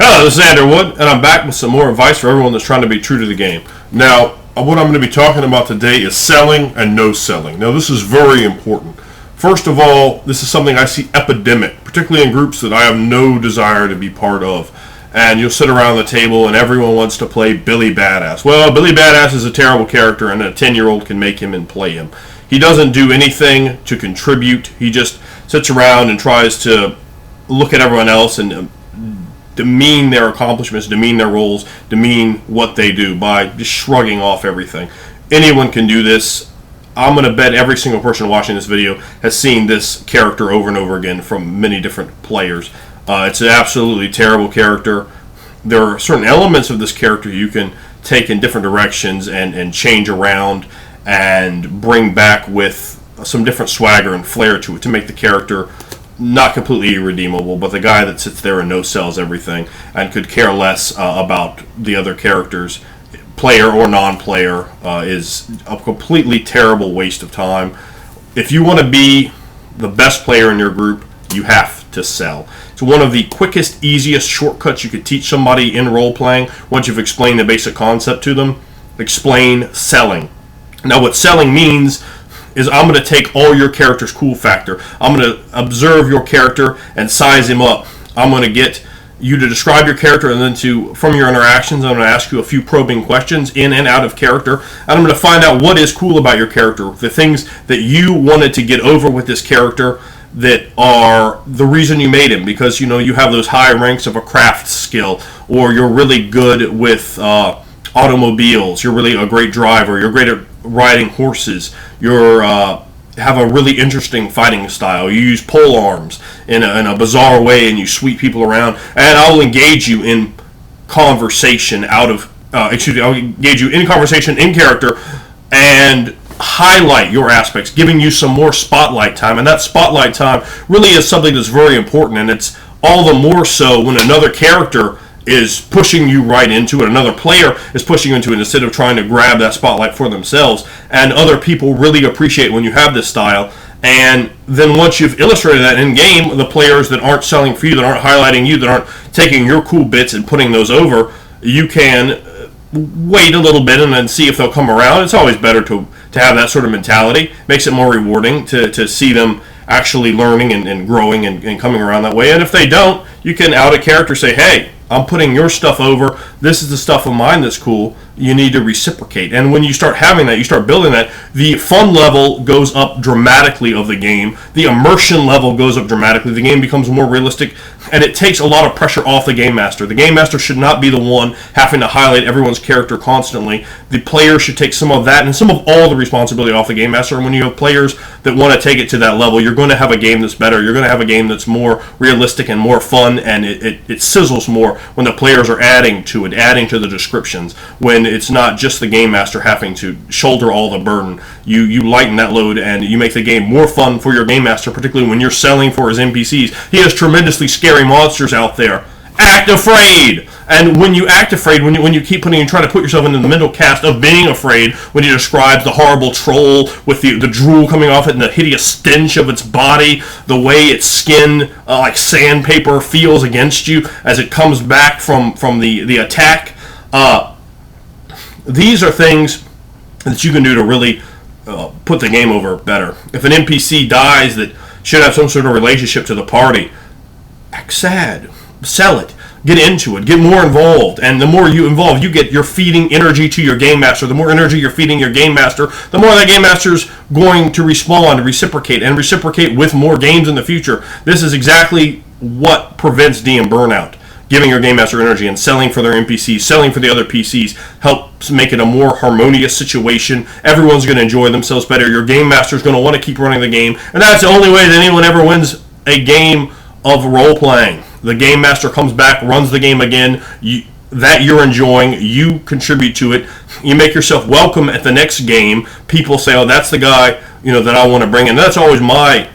Hello, this is Andrew Wood, and I'm back with some more advice for everyone that's trying to be true to the game. Now, what I'm going to be talking about today is selling and no selling. Now, this is very important. First of all, this is something I see epidemic, particularly in groups that I have no desire to be part of. And you'll sit around the table and everyone wants to play Billy Badass. Well, Billy Badass is a terrible character and a 10-year-old can make him and play him. He doesn't do anything to contribute. He just sits around and tries to look at everyone else and demean their accomplishments, demean their roles, demean what they do by just shrugging off everything. Anyone can do this. I'm going to bet every single person watching this video has seen this character over and over again from many different players. It's an absolutely terrible character. There are certain elements of this character you can take in different directions and change around and bring back with some different swagger and flair to it to make the character not completely irredeemable, but the guy that sits there and no-sells everything and could care less about the other characters, player or non-player, is a completely terrible waste of time. If you want to be the best player in your group, you have to sell. It's one of the quickest, easiest shortcuts you could teach somebody in role-playing. Once you've explained the basic concept to them, explain selling. Now, what selling means is I'm going to take all your character's cool factor. I'm going to observe your character and size him up. I'm going to get you to describe your character, and then from your interactions, I'm going to ask you a few probing questions in and out of character, and I'm going to find out what is cool about your character, the things that you wanted to get over with this character that are the reason you made him, because you have those high ranks of a craft skill, or you're really good with automobiles, you're really a great driver, you're great at riding horses, you're have a really interesting fighting style, you use pole arms in a bizarre way, and you sweep people around, and I'll engage you in conversation I'll engage you in conversation in character and highlight your aspects, giving you some more spotlight time. And that spotlight time really is something that's very important, and it's all the more so when another character is pushing you right into it, another player is pushing you into it instead of trying to grab that spotlight for themselves. And other people really appreciate when you have this style. And then once you've illustrated that in game, the players that aren't selling for you, that aren't highlighting you, that aren't taking your cool bits and putting those over, you can wait a little bit and then see if they'll come around. It's always better to have that sort of mentality. Makes it more rewarding to see them actually learning and growing and coming around that way. And if they don't, you can out a character, say, hey, I'm putting your stuff over. This is the stuff of mine that's cool. You need to reciprocate. And when you start having that, you start building that, the fun level goes up dramatically of the game. The immersion level goes up dramatically. The game becomes more realistic, and it takes a lot of pressure off the game master. The game master should not be the one having to highlight everyone's character constantly. The player should take some of that and some of all the responsibility off the game master. And when you have players that want to take it to that level, you're going to have a game that's better. You're going to have a game that's more realistic and more fun, and it sizzles more when the players are adding to it, adding to the descriptions, when it's not just the game master having to shoulder all the burden. You lighten that load and you make the game more fun for your game master, particularly when you're selling for his NPCs. He has tremendously scary monsters out there. Act afraid! And when you act afraid, when you keep trying to put yourself into the mental cast of being afraid, when he describes the horrible troll with the drool coming off it and the hideous stench of its body, the way its skin like sandpaper feels against you as it comes back from the attack, these are things that you can do to really put the game over better. If an NPC dies that should have some sort of relationship to the party, act sad, sell it. Get into it. Get more involved. And the more you involve, you're feeding energy to your game master. The more energy you're feeding your game master, the more that game master's going to respond and reciprocate with more games in the future. This is exactly what prevents DM burnout. Giving your game master energy and selling for their NPCs, selling for the other PCs, helps make it a more harmonious situation. Everyone's going to enjoy themselves better. Your game master's going to want to keep running the game. And that's the only way that anyone ever wins a game of role-playing. The game master comes back, runs the game again, that you're enjoying, you contribute to it, you make yourself welcome at the next game. People say, oh, that's the guy that I want to bring in. That's always my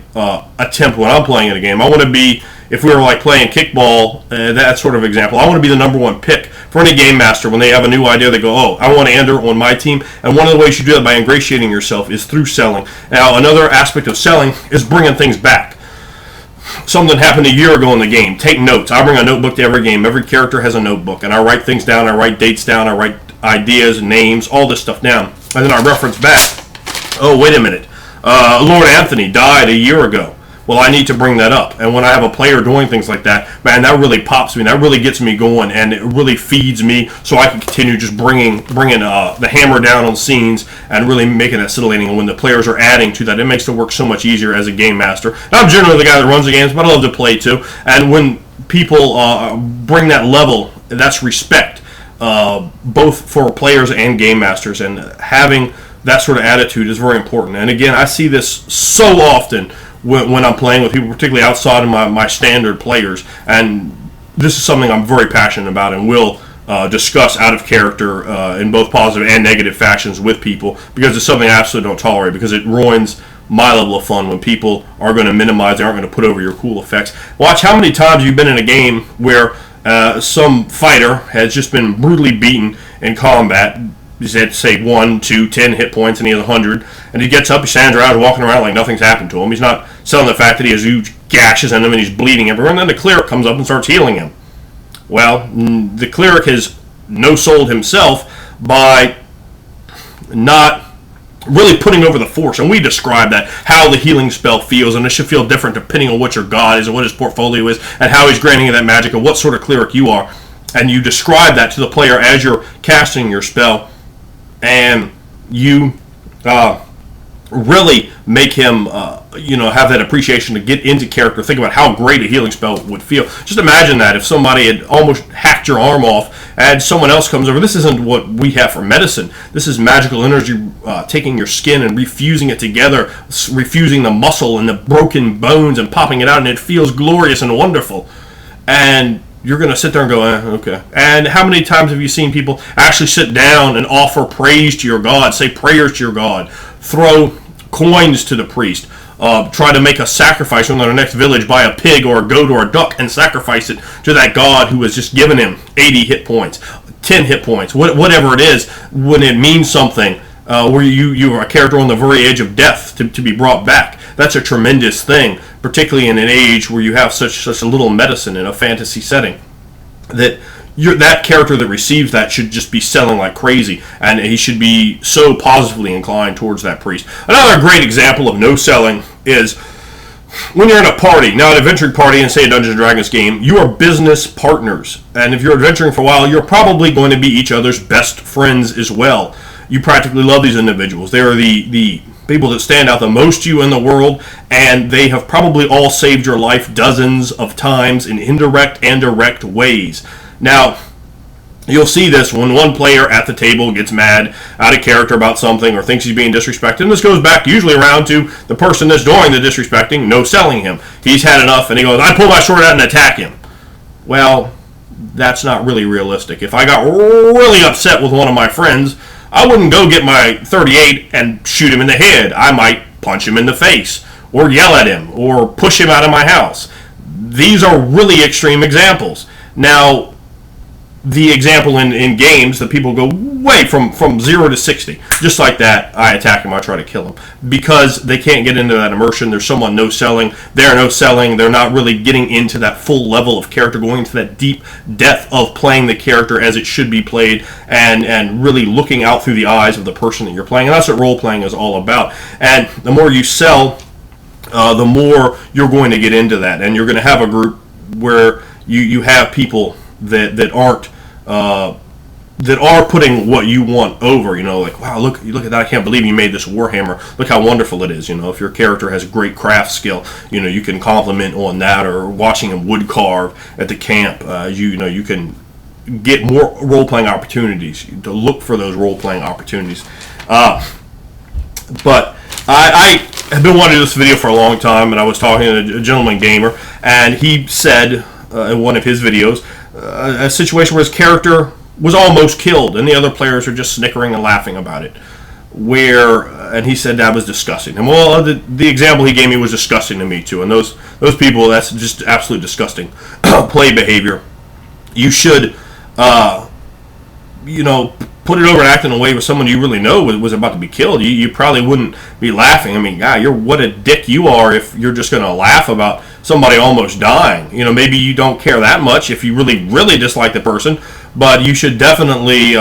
attempt when I'm playing in a game. I want to be, if we were like playing kickball, that sort of example, I want to be the number one pick for any game master. When they have a new idea, they go, oh, I want Andrew on my team. And one of the ways you do that by ingratiating yourself is through selling. Now, another aspect of selling is bringing things back. something happened a year ago in the game. Take notes. I bring a notebook to every game. Every character has a notebook, and I write things down. I write dates down. I write ideas, names, all this stuff down, and then I reference back. Oh, wait a minute. Lord Anthony died a year ago. Well, I need to bring that up. And when I have a player doing things like that, man, that really pops me. That really gets me going, and it really feeds me so I can continue just bringing the hammer down on scenes and really making that scintillating. And when the players are adding to that, it makes the work so much easier as a game master. And I'm generally the guy that runs the games, but I love to play too. And when people bring that level, that's respect, both for players and game masters. And having that sort of attitude is very important. And again, I see this so often when I'm playing with people, particularly outside of my standard players. And this is something I'm very passionate about and will discuss out of character in both positive and negative factions with people, because it's something I absolutely don't tolerate, because it ruins my level of fun when people are going to minimize, they aren't going to put over your cool effects. Watch how many times you've been in a game where some fighter has just been brutally beaten in combat. He's had, say, 1, 2, 10 hit points, and he has 100. And he gets up, he stands around, walking around like nothing's happened to him. He's not selling the fact that he has huge gashes in him and he's bleeding everywhere. And then the cleric comes up and starts healing him. Well, the cleric has no-sold himself by not really putting over the force. And we describe that, how the healing spell feels, and it should feel different depending on what your god is and what his portfolio is and how he's granting you that magic and what sort of cleric you are. And you describe that to the player as you're casting your spell, and you really make him have that appreciation to get into character. Think about how great a healing spell would feel. Just imagine that if somebody had almost hacked your arm off and someone else comes over. This isn't what we have for medicine. This is magical energy taking your skin and refusing it together, refusing the muscle and the broken bones and popping it out, and it feels glorious and wonderful. And you're going to sit there and go, okay. And how many times have you seen people actually sit down and offer praise to your God, say prayers to your God, throw coins to the priest, try to make a sacrifice on their next village, buy a pig or a goat or a duck and sacrifice it to that God who has just given him 80 hit points, 10 hit points, whatever it is, when it means something, where you are a character on the very edge of death to be brought back. That's a tremendous thing, particularly in an age where you have such a little medicine in a fantasy setting. That character that receives that should just be selling like crazy, and he should be so positively inclined towards that priest. Another great example of no selling is when you're in a party. Now, an adventuring party in, say, a Dungeons & Dragons game, you are business partners. And if you're adventuring for a while, you're probably going to be each other's best friends as well. You practically love these individuals. They are the people that stand out the most to you in the world, and they have probably all saved your life dozens of times in indirect and direct ways. Now, you'll see this when one player at the table gets mad, out of character about something, or thinks he's being disrespected, and this goes back usually around to the person that's doing the disrespecting, no selling him. He's had enough, and he goes, I pull my sword out and attack him. Well, that's not really realistic. If I got really upset with one of my friends, I wouldn't go get my .38 and shoot him in the head. I might punch him in the face, or yell at him, or push him out of my house. These are really extreme examples. Now, the example in games that people go way from 0 to 60, just like that, I attack him, I try to kill him, because they can't get into that immersion. There's someone no selling, they're no selling, they're not really getting into that full level of character, going into that deep depth of playing the character as it should be played, and really looking out through the eyes of the person that you're playing. And that's what role-playing is all about. And the more you sell, the more you're going to get into that, and you're going to have a group where you have people that aren't that are putting what you want over, like, wow, look at that, I can't believe you made this Warhammer, look how wonderful it is. If your character has great craft skill, you can compliment on that, or watching him wood carve at the camp, you can get more role-playing opportunities, to look for those role-playing opportunities. But I have been wanting to do this video for a long time, and I was talking to a gentleman gamer, and he said in one of his videos, a situation where his character was almost killed, and the other players are just snickering and laughing about it. And he said that was disgusting. And well, the example he gave me was disgusting to me too. And those people, that's just absolute disgusting play behavior. You should, put it over and act in a way where someone you really know was about to be killed. You probably wouldn't be laughing. I mean, God, what a dick you are if you're just going to laugh about somebody almost dying. Maybe you don't care that much if you really, really dislike the person, but you should definitely.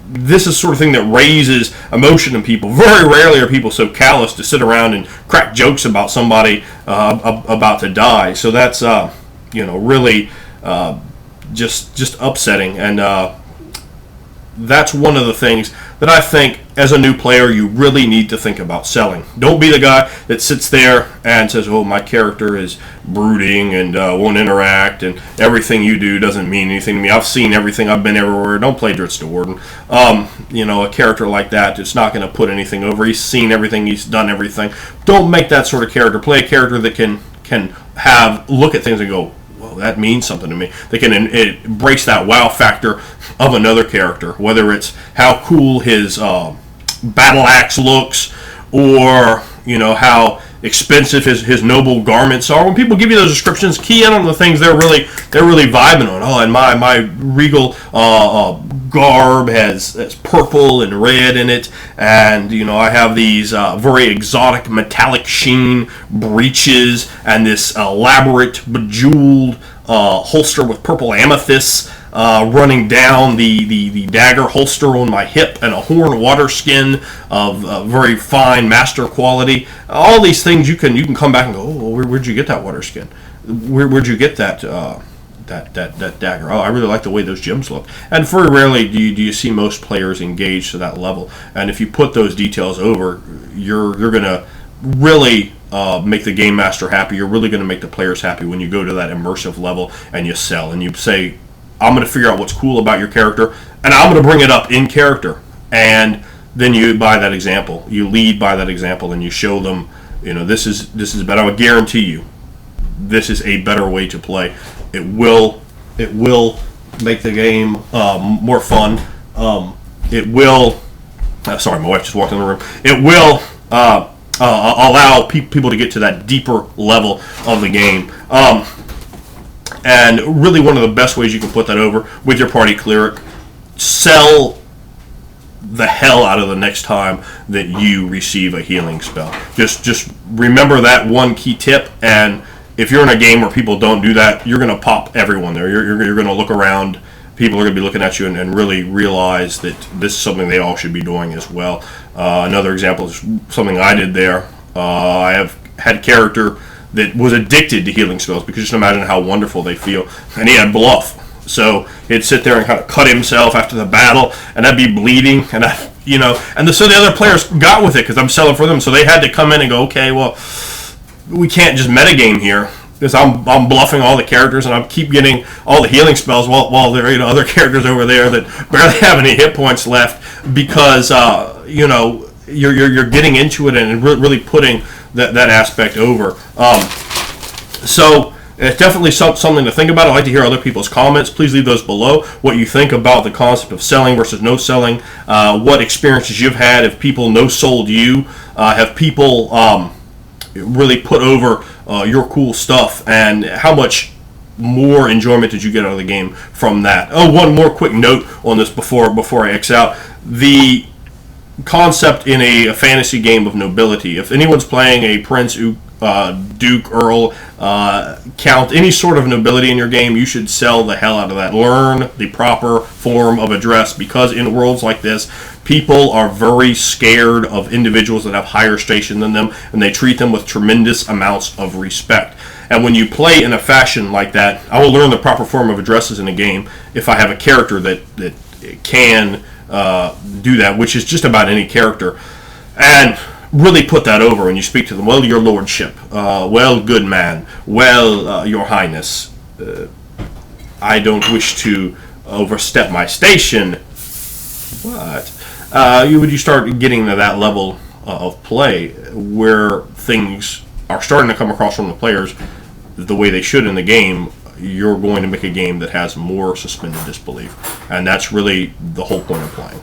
This is sort of thing that raises emotion in people. Very rarely are people so callous to sit around and crack jokes about somebody about to die. So that's really just upsetting, and that's one of the things that I think as a new player you really need to think about selling. Don't be the guy that sits there and says, oh, my character is brooding and won't interact and everything you do doesn't mean anything to me. I've seen everything. I've been everywhere. Don't play Dritz the Warden. A character like that, it's not going to put anything over. He's seen everything. He's done everything. Don't make that sort of character. Play a character that can look at things and go, well, that means something to me. They can embrace that wow factor of another character, whether it's how cool his battle axe looks, or how expensive his noble garments are. When people give you those descriptions, key in on the things they're really vibing on. Oh, and my regal garb has purple and red in it, and I have these very exotic metallic sheen breeches and this elaborate bejeweled holster with purple amethysts running down the dagger holster on my hip, and a horn water skin of very fine master quality. All these things you can come back and go, oh, where'd you get that water skin? Where'd you get that that dagger? Oh, I really like the way those gems look. And very rarely do you see most players engage to that level. And if you put those details over, you're gonna really make the game master happy. You're really going to make the players happy when you go to that immersive level and you sell and you say, I'm going to figure out what's cool about your character, and I'm going to bring it up in character. And then you by that example, you lead by that example, and you show them, this is better. I would guarantee you, this is a better way to play. It will make the game more fun. It will. Sorry, my wife just walked in the room. It will. Allow people to get to that deeper level of the game. And really one of the best ways you can put that over with your party cleric, sell the hell out of the next time that you receive a healing spell. Just remember that one key tip, and if you're in a game where people don't do that, you're going to pop everyone there. You're going to look around. People are going to be looking at you and really realize that this is something they all should be doing as well. Another example is something I did there. I have had a character that was addicted to healing spells, because just imagine how wonderful they feel. And he had bluff. So he'd sit there and kind of cut himself after the battle, and I'd be bleeding, and so the other players got with it because I'm selling for them. So they had to come in and go, okay, well, we can't just metagame here, because I'm bluffing all the characters, and I keep getting all the healing spells while there are other characters over there that barely have any hit points left, because you're getting into it and really putting that aspect over. So it's definitely something to think about. I'd like to hear other people's comments. Please leave those below. What you think about the concept of selling versus no selling. What experiences you've had. If people no sold you, have people really put over your cool stuff, and how much more enjoyment did you get out of the game from that? Oh, one more quick note on this before I X out. The concept in a fantasy game of nobility. If anyone's playing a prince, duke, earl, count, any sort of nobility in your game, you should sell the hell out of that. Learn the proper form of address, because in worlds like this, people are very scared of individuals that have higher station than them, and they treat them with tremendous amounts of respect. And when you play in a fashion like that, I will learn the proper form of addresses in a game if I have a character that can do that, which is just about any character, and really put that over when you speak to them. Well, your lordship, well, good man, well, your highness, I don't wish to overstep my station, but you start getting to that level of play where things are starting to come across from the players the way they should in the game. You're going to make a game that has more suspended disbelief, and that's really the whole point of playing.